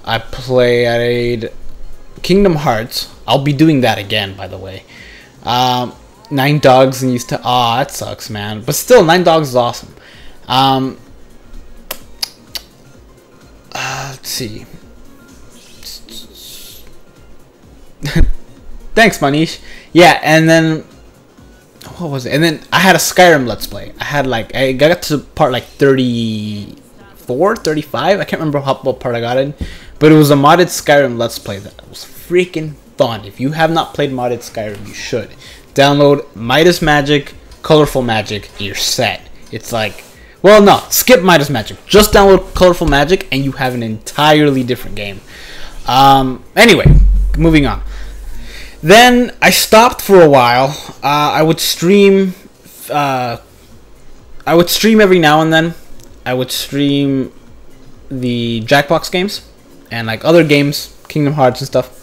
I played Kingdom Hearts. I'll be doing that again, by the way. 9 Dogs and used to... Aw, that sucks, man. But still, 9 Dogs is awesome. Let's see. Thanks, Manish. Yeah, and then... What was it? And then I had a Skyrim Let's Play. I got to part like 34, 35. I can't remember what part I got in. But it was a modded Skyrim Let's Play that was freaking fun. If you have not played modded Skyrim, you should. Download Midas Magic, Colorful Magic, and you're set. It's like... Well, no. Skip Midas Magic. Just download Colorful Magic, and you have an entirely different game. Anyway, moving on. Then I stopped for a while. I would stream every now and then. I would stream the Jackbox games and like other games, Kingdom Hearts and stuff,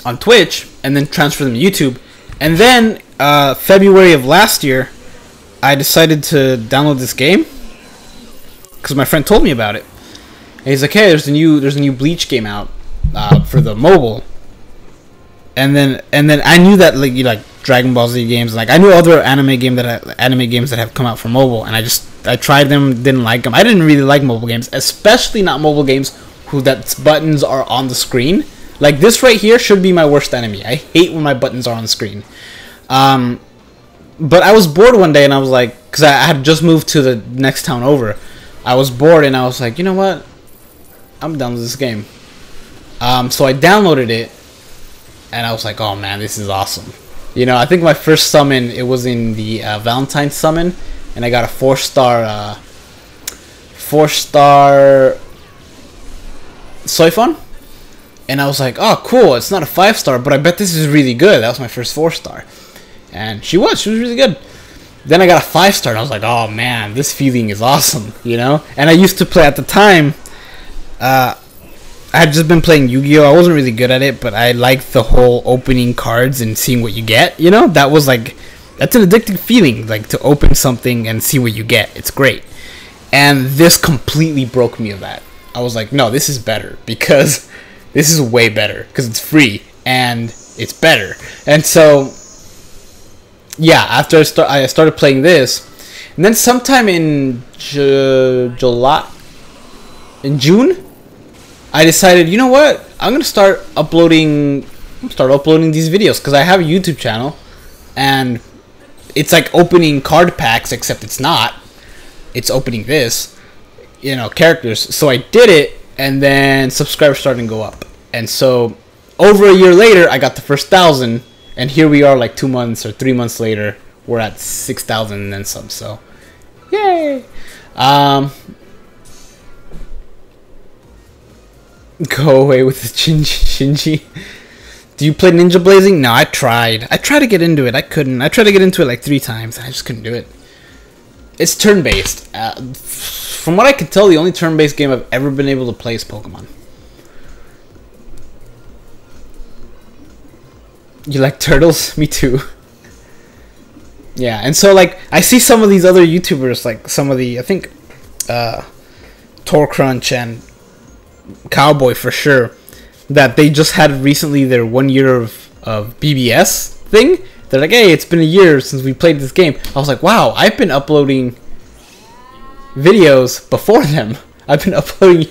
on Twitch, and then transfer them to YouTube. And then February of last year, I decided to download this game because my friend told me about it. And he's like, "Hey, there's a new Bleach game out for the mobile." And then I knew that like Dragon Ball Z games, like I knew other anime games that have come out for mobile, and I tried them, didn't like them. I didn't really like mobile games, especially not mobile games that buttons are on the screen. Like this right here should be my worst enemy. I hate when my buttons are on the screen. But I was bored one day, and I was like, because I had just moved to the next town over, I was bored, and I was like, you know what? I'm done with this game. So I downloaded it, and I was like, oh man, this is awesome. You know, I think my first summon, it was in the Valentine's summon, and I got a 4-star Soifon, and I was like, oh cool, it's not a 5-star, but I bet this is really good. That was my first 4-star, and she was really good. Then I got a 5-star, and I was like, oh man, this feeling is awesome, you know. And I used to play at the time. I had just been playing Yu-Gi-Oh! I wasn't really good at it, but I liked the whole opening cards and seeing what you get, you know? That's an addictive feeling, like, to open something and see what you get. It's great. And this completely broke me of that. I was like, no, this is better, because this is way better, because it's free. And it's better. And so, yeah, after I started playing this, and then sometime in July, in June, I decided, you know what? I'm gonna start uploading these videos because I have a YouTube channel, and it's like opening card packs, except it's not. It's opening this, you know, characters. So I did it, and then subscribers started to go up, and so over a year later, I got the first 1,000, and here we are, like 2 months or 3 months later, we're at 6,000 and then some. So, yay! Go away with the Shinji. Do you play Ninja Blazing? No, I tried. I tried to get into it. I couldn't. I tried to get into it like 3 times. I just couldn't do it. It's turn-based. From what I can tell, the only turn-based game I've ever been able to play is Pokemon. You like turtles? Me too. Yeah, and so like I see some of these other YouTubers, like some of the, I think Torcrunch and Cowboy for sure, that they just had recently their 1 year of BBS thing. They're like, hey, it's been a year since we played this game. I was like, wow, I've been uploading videos before them. I've been uploading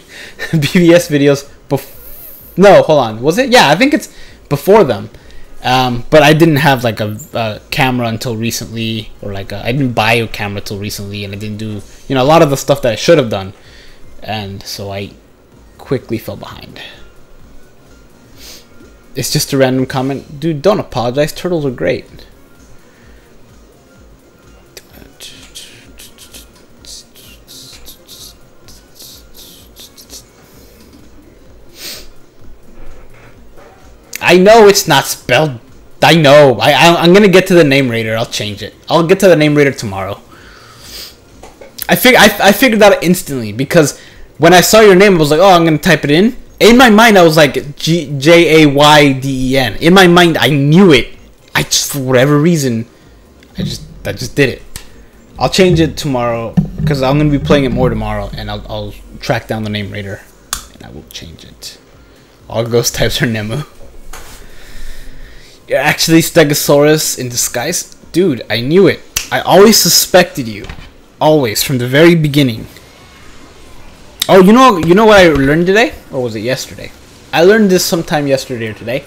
BBS videos no, hold on, was it? Yeah, I think it's before them. But I didn't have like a camera until recently, or like I didn't buy a camera until recently, and I didn't do, you know, a lot of the stuff that I should have done, and so I quickly fell behind. It's just a random comment. Dude, don't apologize. Turtles are great. I know it's not spelled. I know. I'm gonna get to the name raider. I'll change it. I'll get to the name raider tomorrow. I figured that out instantly, because when I saw your name, I was like, oh, I'm gonna type it in. In my mind, I was like Jayden. In my mind, I knew it. I just, for whatever reason, I just did it. I'll change it tomorrow, because I'm gonna be playing it more tomorrow, and I'll track down the name raider, and I will change it. All ghost types are Nemu. You're actually Stegosaurus in disguise? Dude, I knew it. I always suspected you. Always, from the very beginning. Oh, you know what I learned today? Or was it yesterday? I learned this sometime yesterday or today.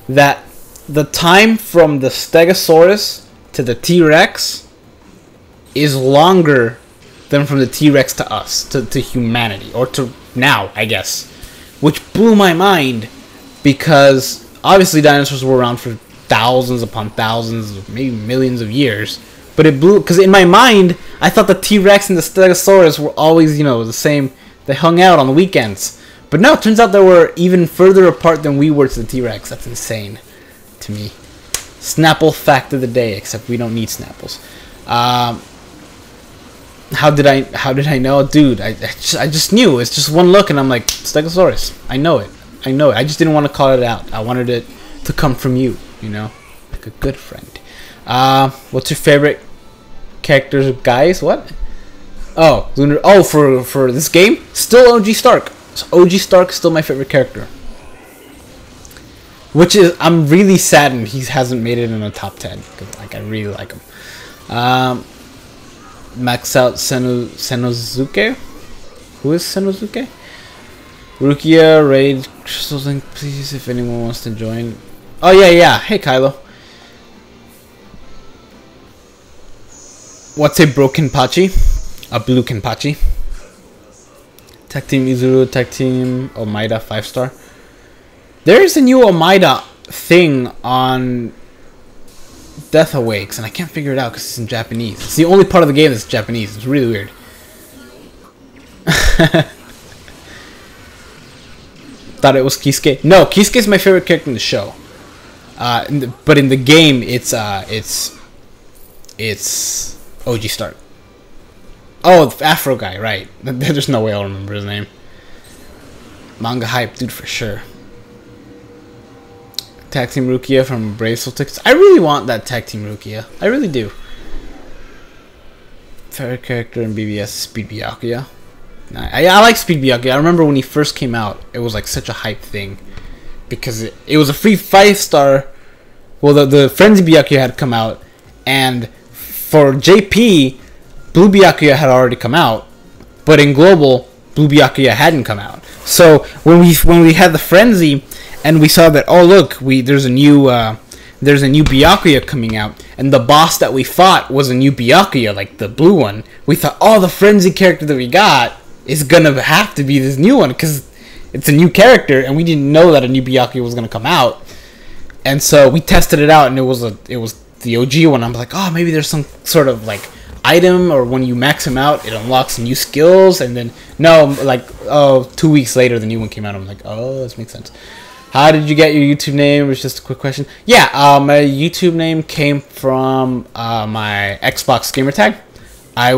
That the time from the Stegosaurus to the T-Rex is longer than from the T-Rex to us, to humanity. Or to now, I guess. Which blew my mind, because obviously dinosaurs were around for thousands upon thousands, maybe millions of years. But it blew, because in my mind, I thought the T-Rex and the Stegosaurus were always, you know, the same. They hung out on the weekends. But no, it turns out they were even further apart than we were to the T-Rex. That's insane to me. Snapple fact of the day, except we don't need Snapples. How did I know? Dude, I just knew. It's just one look and I'm like, Stegosaurus. I know it. I know it. I just didn't want to call it out. I wanted it to come from you, you know? Like a good friend. What's your favorite characters, guys? What? Oh, Lunar. Oh, for this game? Still OG Stark. So OG Stark is still my favorite character. Which is, I'm really saddened he hasn't made it in the top 10. Because, like, I really like him. Max out Senosuke. Who is Senosuke? Rukia, Raid, Crystal Link, please, if anyone wants to join. Oh, yeah. Hey, Kylo. What's a broken Kenpachi? A blue Kenpachi. Tag Team Izuru, Tag Team Omaida, 5-star. There is a new Omaida thing on Death Awakes, and I can't figure it out because it's in Japanese. It's the only part of the game that's Japanese. It's really weird. Thought it was Kisuke. No, Kisuke is my favorite character in the show. But in the game, it's OG Stark. Oh, the Afro guy, right. There's no way I'll remember his name. Manga hype, dude, for sure. Tag Team Rukia from Brave Souls tickets. I really want that Tag Team Rukia. I really do. Favorite character in BBS is Speed Byakuya. I like Speed Byakuya. I remember when he first came out, it was like such a hype thing. Because it was a free 5-star well, the Frenzy Byakuya had come out, and for JP, Blue Byakuya had already come out, but in Global, Blue Byakuya hadn't come out. So when we had the Frenzy, and we saw that, oh look, there's a new Byakuya coming out, and the boss that we fought was a new Byakuya, like the blue one. We thought, oh, the Frenzy character that we got is gonna have to be this new one because it's a new character, and we didn't know that a new Byakuya was gonna come out. And so we tested it out, and it was the OG one. I'm like, oh, maybe there's some sort of like item, or when you max him out, it unlocks new skills. And then no, like 2 weeks later, the new one came out. I'm like, oh, this makes sense. How did you get your YouTube name? It was just a quick question. Yeah, my YouTube name came from my Xbox gamertag. I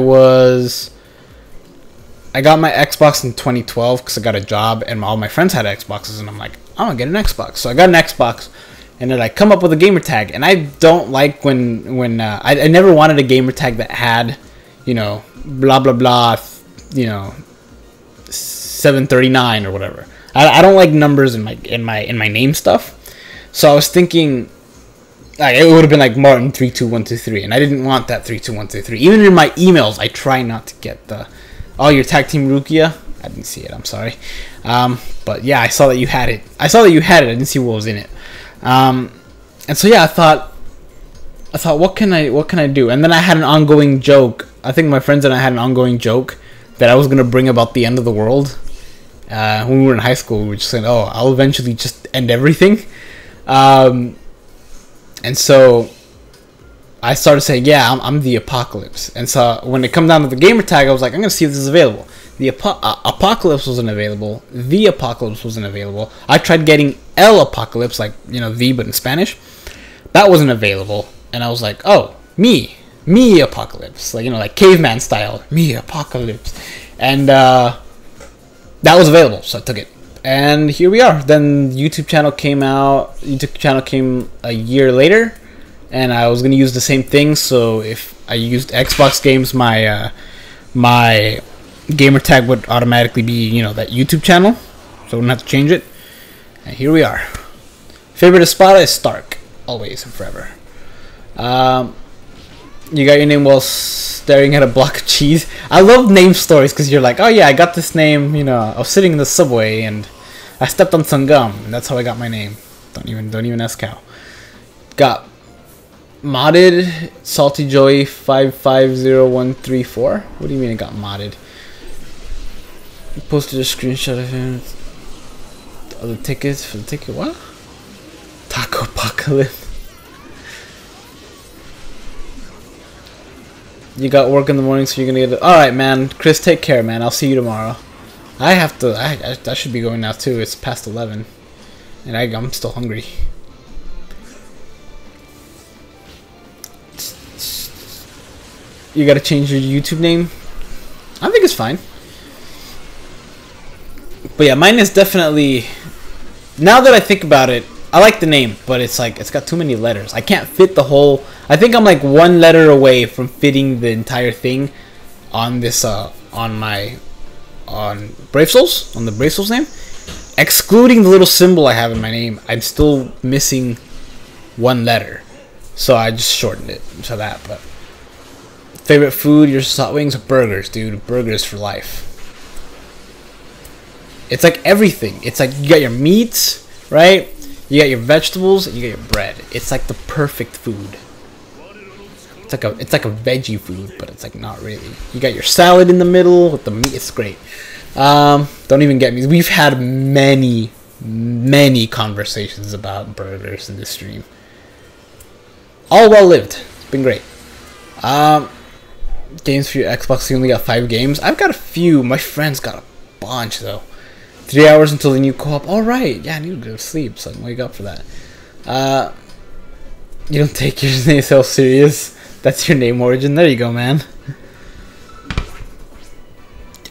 got my Xbox in 2012 because I got a job, and all my friends had Xboxes, and I'm like, I'm gonna get an Xbox. So I got an Xbox, and then I come up with a gamer tag, and I don't like when I never wanted a gamer tag that had, you know, blah blah blah, you know, 739 or whatever. I don't like numbers in my name stuff. So I was thinking, like, it would have been like Martin 32123, and I didn't want that 32123. Even in my emails, I try not to get the, oh, your tag team Rukia. I didn't see it. I'm sorry. But yeah, I saw that you had it. I didn't see what was in it. And so yeah, I thought, what can I do? And then I had an ongoing joke. I think my friends and I had an ongoing joke that I was gonna bring about the end of the world. When we were in high school, we were just saying, oh, I'll eventually just end everything. And so I started saying, yeah, I'm the apocalypse. And so when it come down to the gamer tag, I was like, I'm gonna see if this is available. The apocalypse wasn't available. The apocalypse wasn't available. I tried getting El Apocalypse, like, you know, the, but in Spanish. That wasn't available. And I was like, oh, me apocalypse, like, you know, like caveman style, me apocalypse. And that was available, so I took it, and here we are. Then YouTube channel came out. YouTube channel came a year later, and I was gonna use the same thing. So if I used Xbox games, my my gamer tag would automatically be, you know, that YouTube channel, so I wouldn't have to change it. And here we are. Favorite espada is Stark, always and forever. You got your name while staring at a block of cheese. I love name stories because you're like, oh yeah, I got this name, you know, I was sitting in the subway and I stepped on some gum, and that's how I got my name. Don't even ask how. Got modded Salty Joey 550134. What do you mean it got modded? You posted a screenshot of him. The tickets for the ticket. What? Taco Apocalypse. You got work in the morning, so you're gonna get it. Alright, man. Chris, take care, man. I'll see you tomorrow. I have to. I should be going now, too. It's past 11. And I'm still hungry. You gotta change your YouTube name? I think it's fine. But yeah, mine is definitely. Now that I think about it, I like the name, but it's like, it's got too many letters. I can't fit the whole. I think I'm like one letter away from fitting the entire thing on this on Brave Souls, on the Brave Souls name. Excluding the little symbol I have in my name, I'm still missing one letter, so I just shortened it to that. But favorite food, your hot wings, burgers, dude. Burgers for life. It's like everything. It's like you got your meats, right? You got your vegetables, and you got your bread. It's like the perfect food. It's like a veggie food, but it's like not really. You got your salad in the middle with the meat. It's great. Don't even get me. We've had many conversations about burgers in this stream. All well lived. It's been great. Games for your Xbox. You only got 5 games. I've got a few. My friends got a bunch though. 3 hours until the new co-op. All right. Yeah, I need to go to sleep, so I can wake up for that. You don't take your name so serious. That's your name origin. There you go, man.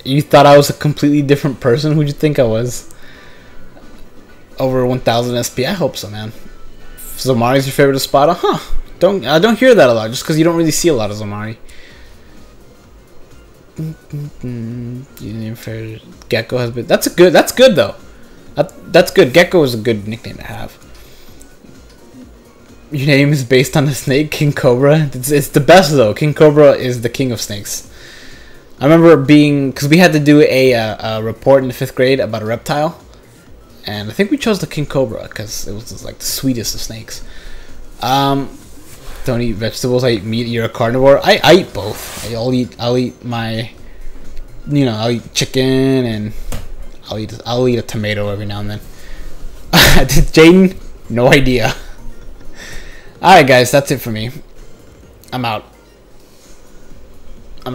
You thought I was a completely different person? Who'd you think I was? Over 1000 SP? I hope so, man. Zomari's your favorite espada? Huh. I don't hear that a lot, just because you don't really see a lot of Zomari. Your favorite Gecko has been. That's good though. That's good. Gecko is a good nickname to have. your name is based on a snake, King Cobra. It's the best though. King Cobra is the king of snakes. I remember because we had to do a report in the 5th grade about a reptile, and I think we chose the King Cobra because it was just like the sweetest of snakes. Don't eat vegetables. I eat meat. You're a carnivore. I eat both. I'll eat my, I'll eat chicken, and I'll eat a tomato every now and then. Jaden, no idea. Alright guys, that's it for me. I'm out. I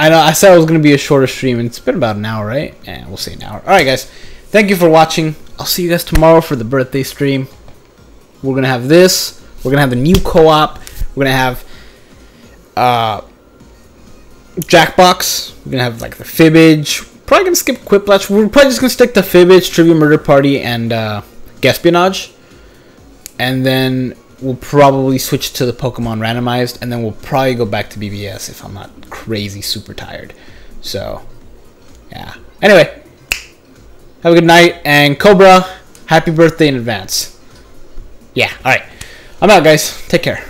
know I said it was gonna be a shorter stream, and it's been about an hour, right? Yeah, we'll say an hour. Alright guys, thank you for watching. I'll see you guys tomorrow for the birthday stream. We're gonna have this. We're gonna have the new co-op. We're gonna have Jackbox. We're gonna have like the Fibbage. Probably gonna skip Quiplash. We're probably just gonna stick to Fibbage, Trivia Murder Party, and Gaspionage. And then we'll probably switch to the Pokemon randomized, and then we'll probably go back to BBS if I'm not crazy super tired. So, yeah. Anyway, have a good night, and Cobra, happy birthday in advance. Yeah, alright. I'm out, guys. Take care.